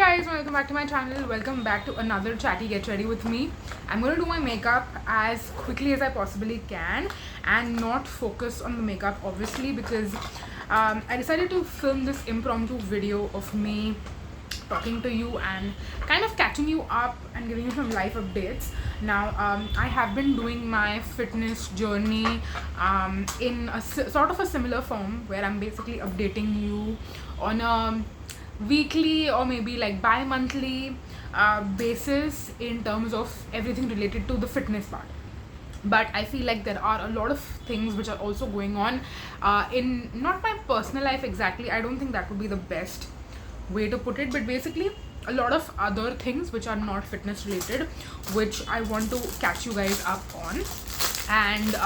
guys, welcome back to my channel. Welcome back to another Chatty Get Ready with me. I'm going to do my makeup as quickly as I possibly can and not focus on the makeup obviously because I decided to film this impromptu video of me talking to you and kind of catching you up and giving you some life updates. Now I have been doing my fitness journey in a sort of a similar form where I'm basically updating you on a weekly or maybe like bi-monthly basis in terms of everything related to the fitness part. But I feel like there are a lot of things which are also going on in not my personal life exactly. I don't think that would be the best way to put it, but basically a lot of other things which are not fitness related, which I want to catch you guys up on. And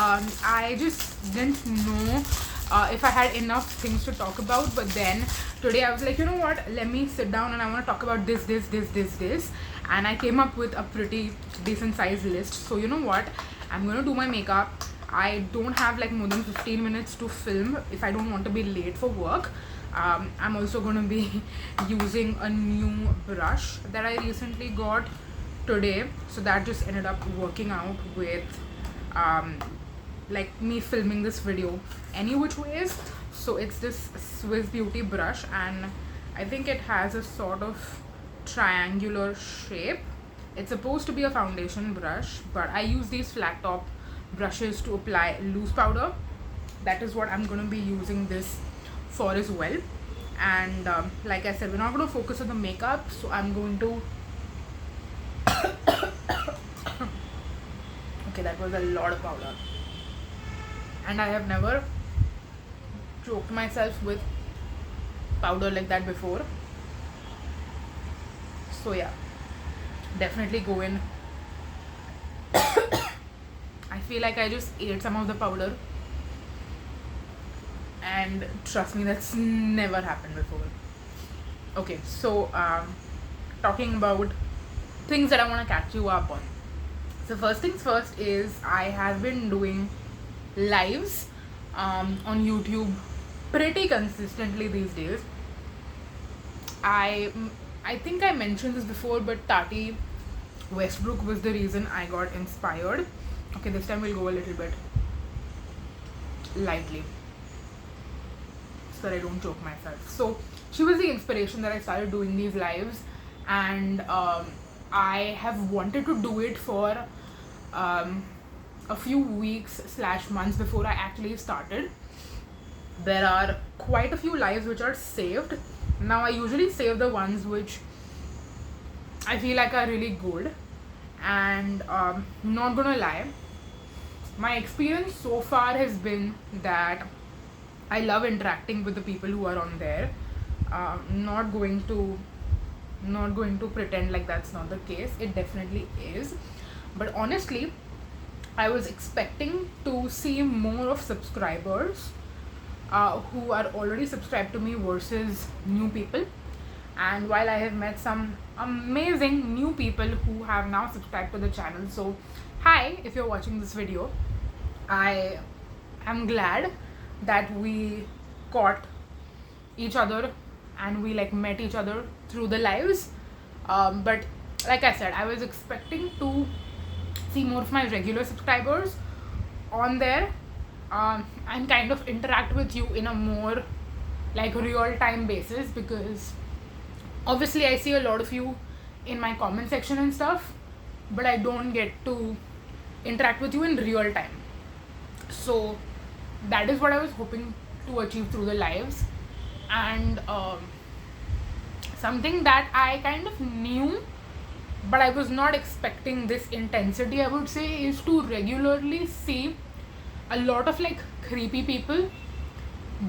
I just didn't know if I had enough things to talk about, but then today I was like, you know what, let me sit down and I want to talk about this, and I came up with a pretty decent size list. So you know what, I'm going to do my makeup. I don't have like more than 15 minutes to film if I don't want to be late for work. I'm also going to be using a new brush that I recently got today, so that just ended up working out with like me filming this video any which ways. So it's this Swiss Beauty brush and I think it has a sort of triangular shape. It's supposed to be a foundation brush, but I use these flat top brushes to apply loose powder. That is what I'm going to be using this for as well. And like I said, we're not going to focus on the makeup, so I'm going to okay, that was a lot of powder and I have never choked myself with powder like that before. So yeah, definitely go in. I feel like I just ate some of the powder, and trust me, that's never happened before. Okay, so talking about things that I want to catch you up on. So first things first is I have been doing lives on YouTube pretty consistently these days. I think I mentioned this before, but Tati Westbrook was the reason I got inspired. Okay, this time we'll go a little bit lightly so that I don't choke myself. So she was the inspiration that I started doing these lives, and I have wanted to do it for a few weeks / months before I actually started. There are quite a few lives which are saved. Now I usually save the ones which I feel like are really good, and not gonna lie, my experience so far has been that I love interacting with the people who are on there. Not going to pretend like that's not the case. It definitely is, but honestly I was expecting to see more of subscribers who are already subscribed to me versus new people. And while I have met some amazing new people who have now subscribed to the channel, so hi, if you're watching this video, I am glad that we caught each other and we like met each other through the lives. But like I said, I was expecting to see more of my regular subscribers on there and kind of interact with you in a more like real-time basis, because obviously I see a lot of you in my comment section and stuff, but I don't get to interact with you in real time. So that is what I was hoping to achieve through the lives. And something that I kind of knew but I was not expecting this intensity, I would say, is to regularly see a lot of like creepy people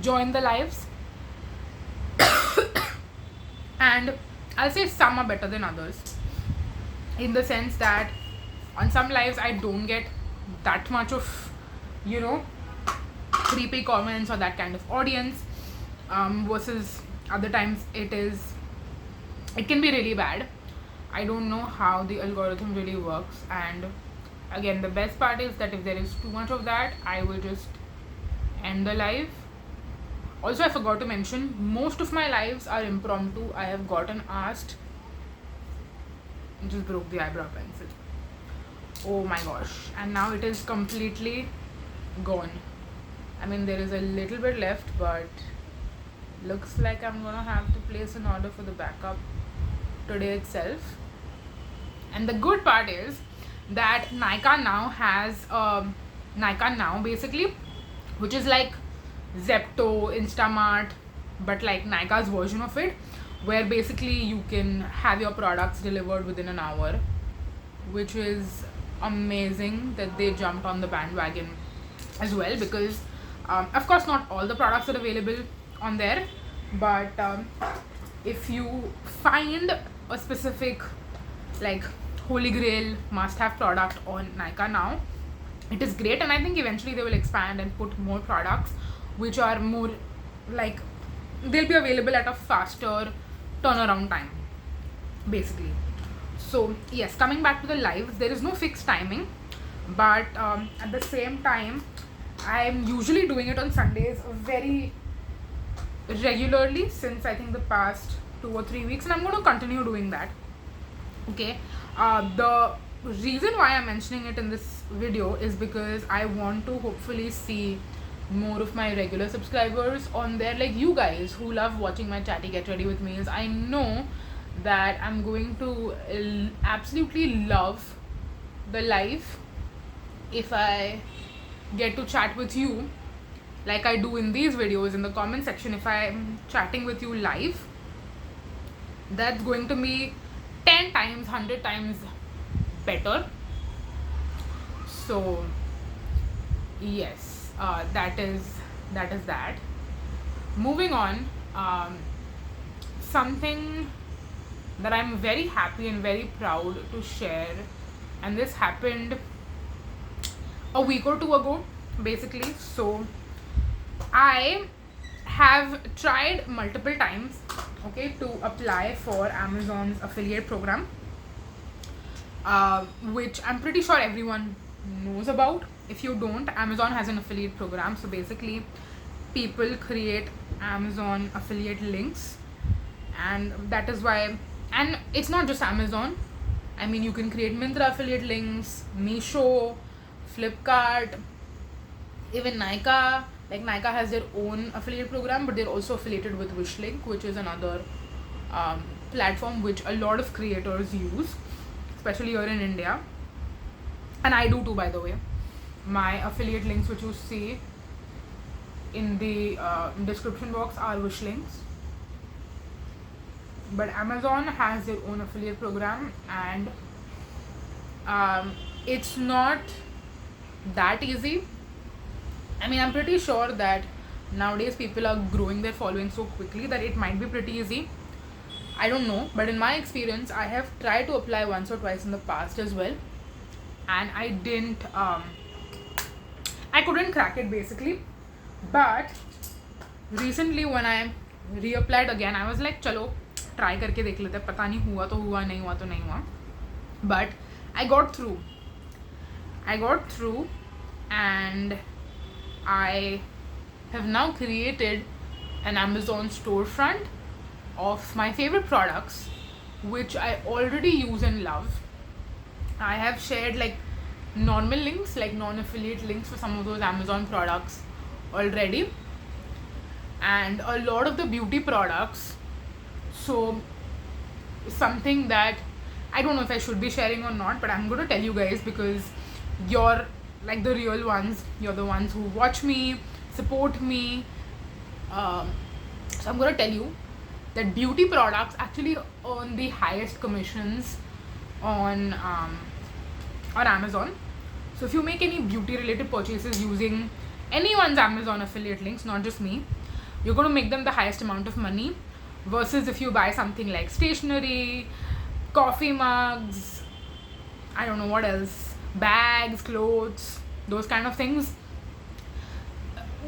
join the lives. And I'll say some are better than others, in the sense that on some lives I don't get that much of, you know, creepy comments or that kind of audience, versus other times it can be really bad. I don't know how the algorithm really works, and again, the best part is that if there is too much of that, I will just end the live. Also, I forgot to mention, most of my lives are impromptu. I have gotten asked just broke the eyebrow pencil. Oh my gosh. And now it is completely gone. I mean, there is a little bit left, but looks like I'm gonna have to place an order for the backup today itself. And the good part is that Nykaa now has Nykaa Now basically, which is like Zepto, Instamart, but like Nykaa's version of it, where basically you can have your products delivered within an hour, which is amazing that they jumped on the bandwagon as well, because of course not all the products are available on there, but if you find a specific like holy grail must have product on Nykaa Now, it is great. And I think eventually they will expand and put more products which are more like they'll be available at a faster turnaround time basically. So yes, coming back to the lives, there is no fixed timing, but at the same time I'm usually doing it on Sundays very regularly since I think the past 2 or 3 weeks, and I'm going to continue doing that. Okay, the reason why I'm mentioning it in this video is because I want to hopefully see more of my regular subscribers on there, like you guys who love watching my Chatty Get Ready With Meals. I know that I'm going to absolutely love the live if I get to chat with you like I do in these videos in the comment section. If I'm chatting with you live, that's going to be 10 times, 100 times better. So yes, that is that. Moving on, something that I'm very happy and very proud to share, and this happened a week or two ago basically. So I have tried multiple times, okay, to apply for Amazon's affiliate program, which I'm pretty sure everyone knows about. If you don't, Amazon has an affiliate program. So basically people create Amazon affiliate links, and that is why, and it's not just Amazon, I mean you can create Myntra affiliate links, Meesho, Flipkart, even Nykaa. Like Nykaa has their own affiliate program, but they're also affiliated with Wishlink, which is another platform which a lot of creators use, especially here in India, and I do too, by the way. My affiliate links which you see in the description box are wish links, but Amazon has their own affiliate program, and it's not that easy. I mean, I'm pretty sure that nowadays people are growing their following so quickly that it might be pretty easy. I don't know, but in my experience, I have tried to apply once or twice in the past as well, and I couldn't crack it basically. But recently when I reapplied again, I was like, चलो try करके देख लेते हैं, पता नहीं हुआ तो हुआ, नहीं हुआ तो नहीं हुआ. But I got through, and I have now created an Amazon storefront of my favorite products which I already use and love. I have shared like normal links, like non-affiliate links for some of those Amazon products already, and a lot of the beauty products. So something that I don't know if I should be sharing or not, but I'm going to tell you guys because you're like the real ones, you're the ones who watch me, support me. So I'm going to tell you that beauty products actually earn the highest commissions on Amazon. So if you make any beauty related purchases using anyone's Amazon affiliate links, not just me, you're going to make them the highest amount of money, versus if you buy something like stationery, coffee mugs, I don't know what else, bags, clothes, those kind of things,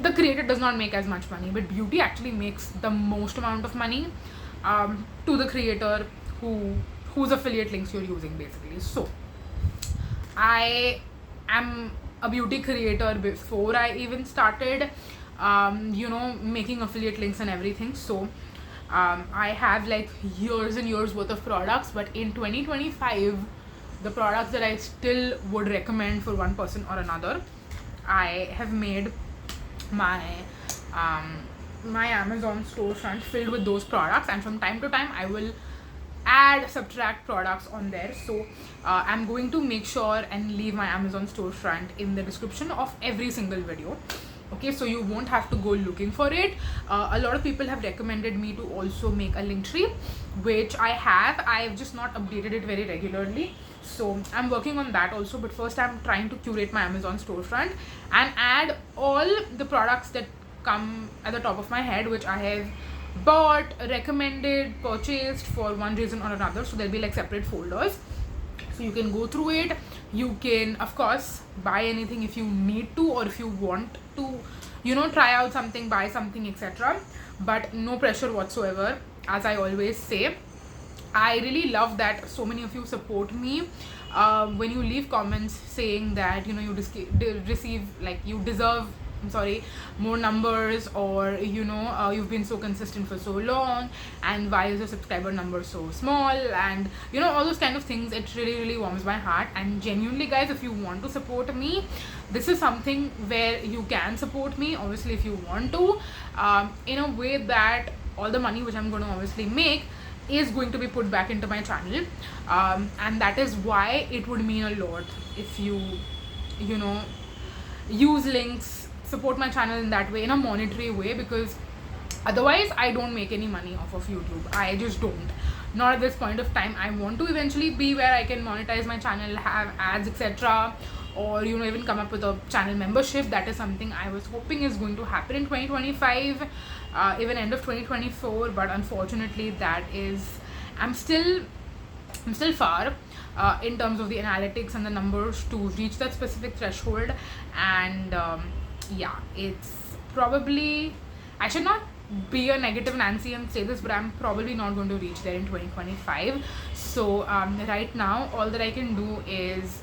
the creator does not make as much money. But beauty actually makes the most amount of money to the creator whose affiliate links you're using basically. So I am a beauty creator before I even started making affiliate links and everything. So I have like years and years worth of products, but in 2025, the products that I still would recommend for one person or another, I have made my my Amazon storefront filled with those products, and from time to time I will add, subtract products on there. So I'm going to make sure and leave my Amazon storefront in the description of every single video. Okay, so you won't have to go looking for it. A lot of people have recommended me to also make a link tree, which I've just not updated it very regularly, so I'm working on that also. But first I'm trying to curate my Amazon storefront and add all the products that come at the top of my head, which I have bought, recommended, purchased for one reason or another. So there'll be like separate folders, so you can go through it. You can of course buy anything if you need to, or if you want to, try out something, buy something, etc. But no pressure whatsoever. As I always say, I really love that so many of you support me when you leave comments saying that you receive, like, you deserve, I'm sorry, more numbers, or you've been so consistent for so long, and why is your subscriber number so small, and all those kind of things. It really warms my heart. And genuinely guys, if you want to support me, this is something where you can support me, obviously, if you want to, in a way that all the money which I'm going to obviously make is going to be put back into my channel, and that is why it would mean a lot if you use links, support my channel in that way, in a monetary way, because otherwise I don't make any money off of YouTube. I just don't, not at this point of time. I want to eventually be where I can monetize my channel, have ads, etc., or even come up with a channel membership. That is something I was hoping is going to happen in 2025, even end of 2024, but unfortunately I'm still far in terms of the analytics and the numbers to reach that specific threshold. And yeah, it's probably, I should not be a negative Nancy and say this, but I'm probably not going to reach there in 2025. So right now all that I can do is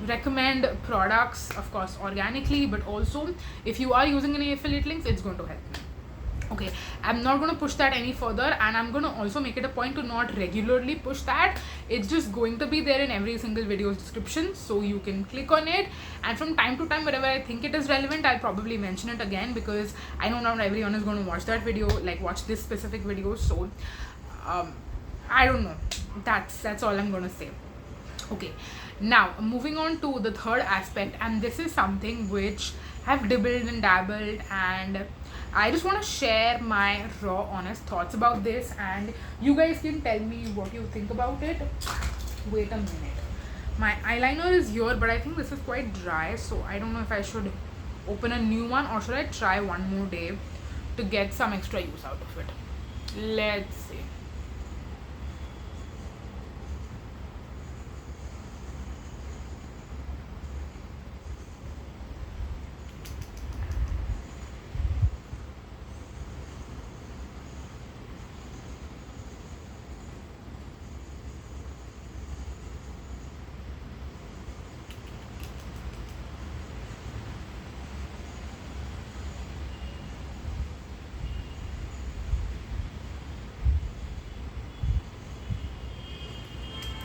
recommend products, of course organically, but also if you are using any affiliate links, it's going to help me. Okay, I'm not going to push that any further, and I'm going to also make it a point to not regularly push that. It's just going to be there in every single video's description, so you can click on it, and from time to time, wherever I think it is relevant, I'll probably mention it again, because I know not everyone is going to watch that video, like watch this specific video. So I don't know, that's all I'm going to say. Okay, now moving on to the third aspect, and this is something which I've dabbled and dabbled, and I just want to share my raw honest thoughts about this, and you guys can tell me what you think about it. Wait a minute, my eyeliner is here, but I think this is quite dry, so I don't know if I should open a new one, or should I try one more day to get some extra use out of it. Let's see.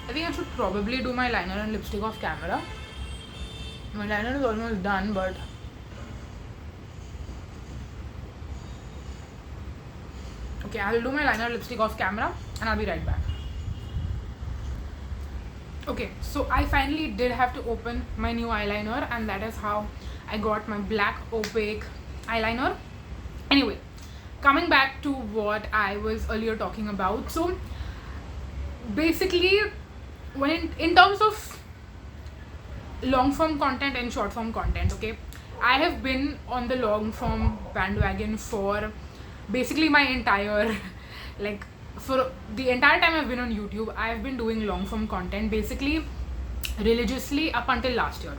I think I should probably do my liner and lipstick off camera. My liner is almost done, but okay, I will do my liner and lipstick off camera, and I'll be right back. Okay, so I finally did have to open my new eyeliner, and that is how I got my black opaque eyeliner. Anyway, coming back to what I was earlier talking about. So basically, when in terms of long form content and short form content, okay, I have been on the long form bandwagon for basically my entire like for the entire time I've been on YouTube. I've been doing long form content basically religiously up until last year.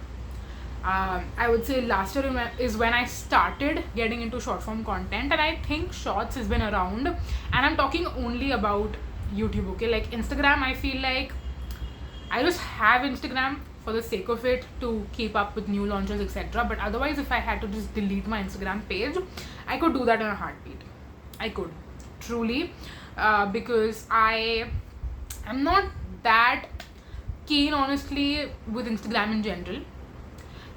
I would say last year is when I started getting into short form content, and I think shorts has been around, and I'm talking only about YouTube. Okay, like Instagram, I feel like I just have Instagram for the sake of it to keep up with new launches, etc. But otherwise, if I had to just delete my Instagram page, I could do that in a heartbeat. I could, truly, because I am not that keen honestly with Instagram in general.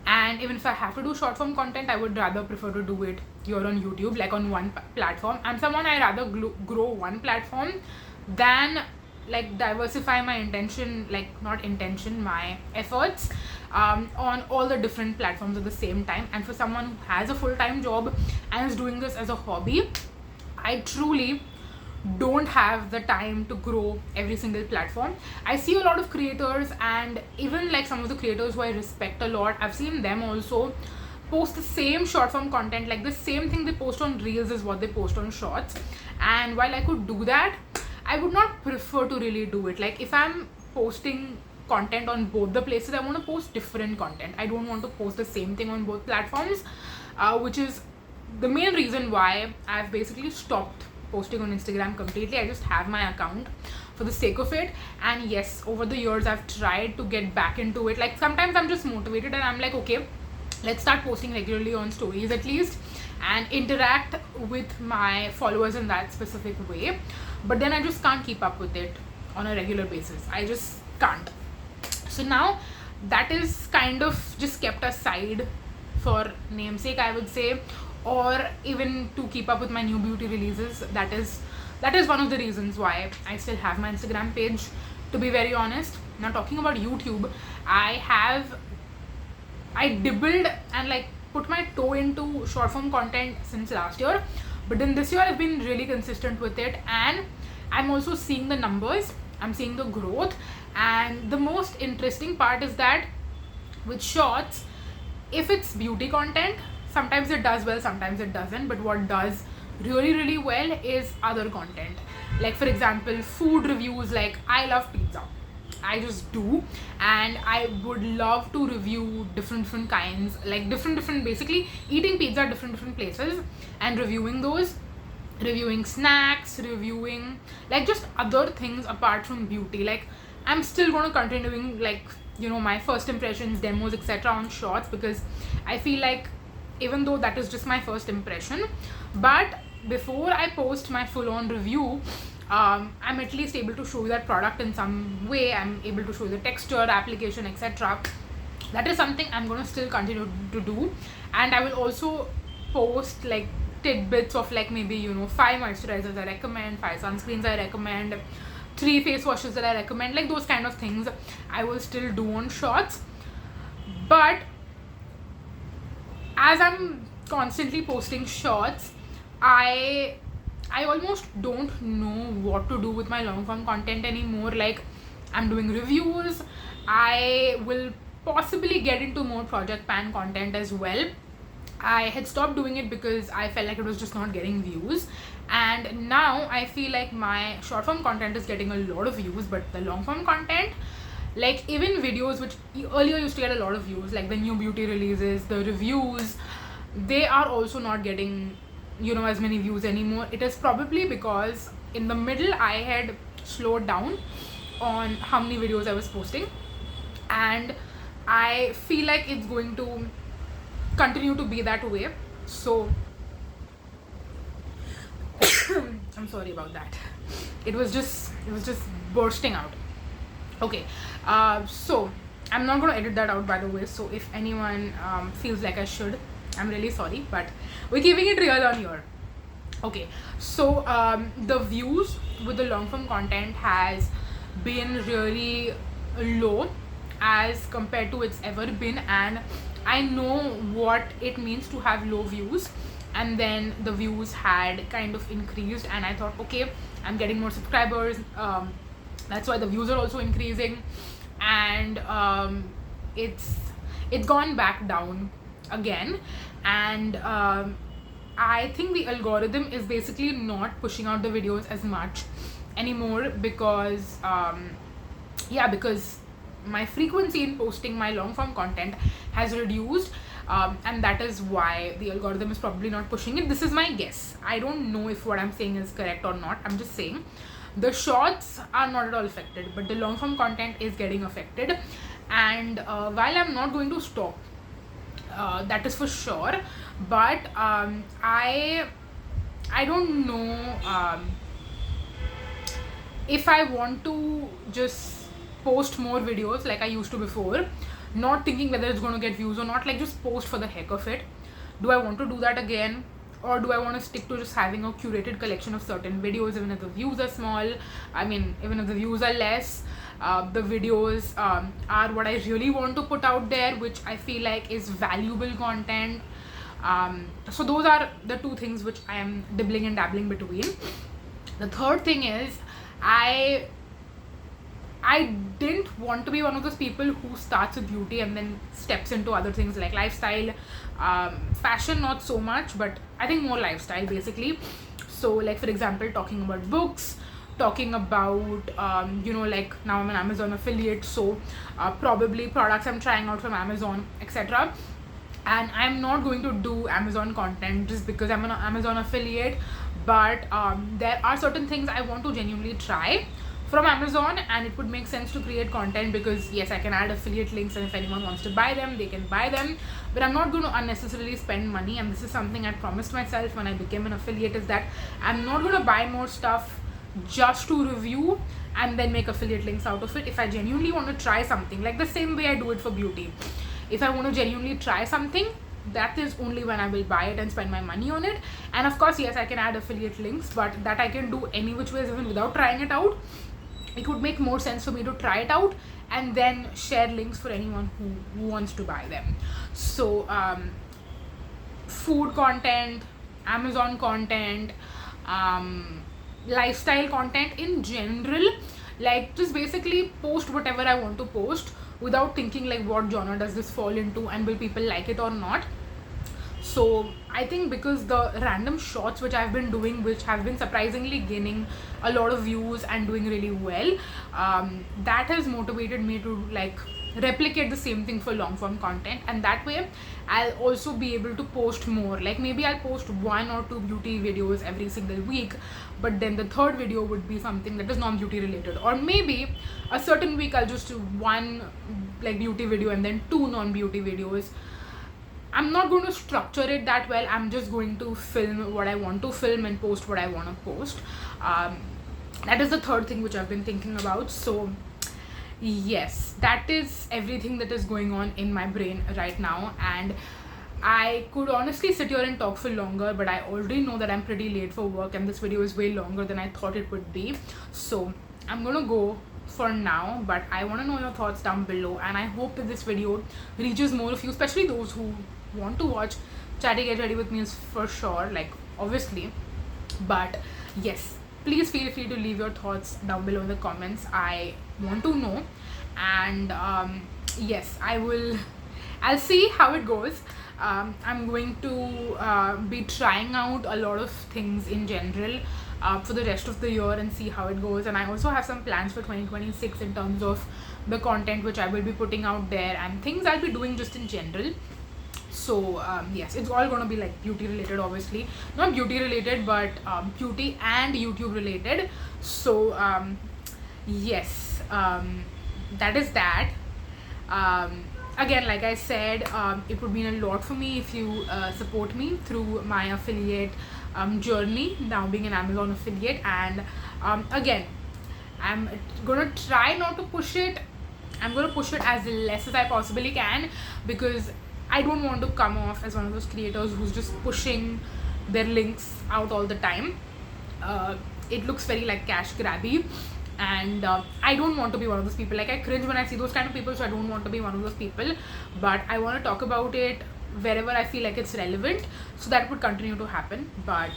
And even if I have to do short form content, I would rather prefer to do it here on YouTube, like on one platform. I'm someone, I rather grow one platform than like diversify my intention, like not intention, my efforts on all the different platforms at the same time. And for someone who has a full-time job and is doing this as a hobby, I truly don't have the time to grow every single platform. I see a lot of creators, and even like some of the creators who I respect a lot, I've seen them also post the same short form content, like the same thing they post on reels is what they post on shorts. And while I could do that, I would not prefer to really do it. Like if I'm posting content on both the places, I want to post different content. I don't want to post the same thing on both platforms, which is the main reason why I've basically stopped posting on Instagram completely. I just have my account for the sake of it. And yes, over the years I've tried to get back into it. Like sometimes I'm just motivated and I'm like, okay, let's start posting regularly on stories at least and interact with my followers in that specific way. But then I just can't keep up with it on a regular basis. I just can't. So now that is kind of just kept aside for namesake, I would say, or even to keep up with my new beauty releases. That is one of the reasons why I still have my Instagram page, to be very honest. Now talking about YouTube, I dibbled and like put my toe into short form content since last year, but then this year I've been really consistent with it, and I'm also seeing the numbers, I'm seeing the growth. And the most interesting part is that with shorts, if it's beauty content, sometimes it does well, sometimes it doesn't. But what does really well is other content. Like for example, food reviews. Like I love pizza, I just do, and I would love to review different kinds, like different basically eating pizza at different places and reviewing those, reviewing snacks, reviewing like just other things apart from beauty. Like I'm still going to continue doing like, you know, my first impressions, demos, etc. on shorts, because I feel like even though that is just my first impression, but before I post my full-on review, I'm at least able to show you that product in some way. I'm able to show you the texture, application, etc. That is something I'm going to still continue to do. And I will also post like tidbits of like maybe, you know, 5 moisturizers I recommend, 5 sunscreens I recommend, 3 face washes that I recommend, like those kind of things I will still do on shorts. But as I'm constantly posting shorts, I almost don't know what to do with my long form content anymore. Like I'm doing reviews, I will possibly get into more project pan content as well. I had stopped doing it because I felt like it was just not getting views, and now I feel like my short form content is getting a lot of views, but the long form content, like even videos which earlier used to get a lot of views, like the new beauty releases, the reviews, they are also not getting, you know, as many views anymore. It is probably because in the middle I had slowed down on how many videos I was posting, and I feel like it's going to continue to be that way. So I'm sorry about that, it was just bursting out. Okay, so I'm not going to edit that out, by the way, so if anyone feels like I should, I'm really sorry, but we're keeping it real on here. Okay, so the views with the long form content has been really low as compared to it's ever been, and I know what it means to have low views. And then the views had kind of increased, and I thought, okay, I'm getting more subscribers, that's why the views are also increasing. And it's gone back down again. And I think the algorithm is basically not pushing out the videos as much anymore, because because my frequency in posting my long form content has reduced, and that is why the algorithm is probably not pushing it. This is my guess, I don't know if what I'm saying is correct or not. I'm just saying the shorts are not at all affected, but the long form content is getting affected. And while I'm not going to stop, that is for sure, but I don't know if I want to just post more videos like I used to before, not thinking whether it's going to get views or not, like just post for the heck of it, do I want to do that again? Or do I want to stick to just having a curated collection of certain videos, even if the views are small? I mean, even if the views are less, the videos are what I really want to put out there, which I feel like is valuable content. So those are the two things which I am dibbling and dabbling between. The third thing is, I didn't want to be one of those people who starts with beauty and then steps into other things like lifestyle, fashion, not so much, but I think more lifestyle basically. So like, for example, talking about books, talking about like now I'm an Amazon affiliate, so probably products I'm trying out from Amazon, etc. And I'm not going to do Amazon content just because I'm an Amazon affiliate, but there are certain things I want to genuinely try from Amazon, and it would make sense to create content because yes, I can add affiliate links, and if anyone wants to buy them, they can buy them, but I'm not going to unnecessarily spend money. And this is something I promised myself when I became an affiliate, is that I'm not going to buy more stuff just to review and then make affiliate links out of it. If I genuinely want to try something, like the same way I do it for beauty, if I want to genuinely try something, that is only when I will buy it and spend my money on it. And of course, yes, I can add affiliate links, but that I can do any which ways, even without trying it out. It would make more sense for me to try it out and then share links for anyone who wants to buy them. So food content, Amazon content, lifestyle content in general, like just basically post whatever I want to post without thinking like what genre does this fall into and will people like it or not. So I think because the random shots which I've been doing, which have been surprisingly gaining a lot of views and doing really well, that has motivated me to like replicate the same thing for long form content, and that way I'll also be able to post more. Like maybe I'll post 1 or 2 beauty videos every single week, but then the third video would be something that is non-beauty related, or maybe a certain week I'll just do 1 like beauty video and then 2 non-beauty videos. I'm not going to structure it that well. I'm just going to film what I want to film and post what I want to post. That is the third thing which I've been thinking about. So yes, that is everything that is going on in my brain right now, and I could honestly sit here and talk for longer, but I already know that I'm pretty late for work and this video is way longer than I thought it would be. So I'm gonna go for now, but I want to know your thoughts down below, and I hope that this video reaches more of you, especially those who want to watch Chatty Get Ready with me is for sure, like obviously. But yes, please feel free to leave your thoughts down below in the comments. I want to know, and yes, I'll see how it goes. I'm going to be trying out a lot of things in general for the rest of the year and see how it goes. And I also have some plans for 2026 in terms of the content which I will be putting out there and things I'll be doing just in general. So yes, it's all going to be like beauty related, obviously not beauty related, but beauty and YouTube related. So yes, that is that. Again, like I said, it would mean a lot for me if you support me through my affiliate journey, now being an Amazon affiliate. And again, I'm gonna try not to push it. I'm gonna push it as less as I possibly can, because I don't want to come off as one of those creators who's just pushing their links out all the time. It looks very like cash grabby, and I don't want to be one of those people. Like I cringe when I see those kind of people, so I don't want to be one of those people. But I want to talk about it wherever I feel like it's relevant, so that would continue to happen. But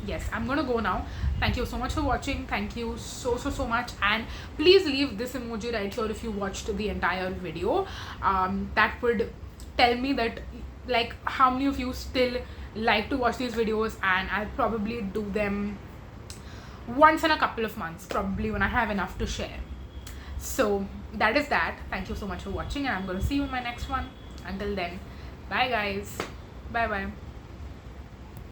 yes, I'm gonna go now. Thank you so much for watching. Thank you so much, and please leave this emoji right here if you watched the entire video. That would tell me that like how many of you still like to watch these videos, and I'll probably do them once in a couple of months, probably when I have enough to share. So that is that. Thank you so much for watching, and I'm going to see you in my next one. Until then, bye guys. Bye.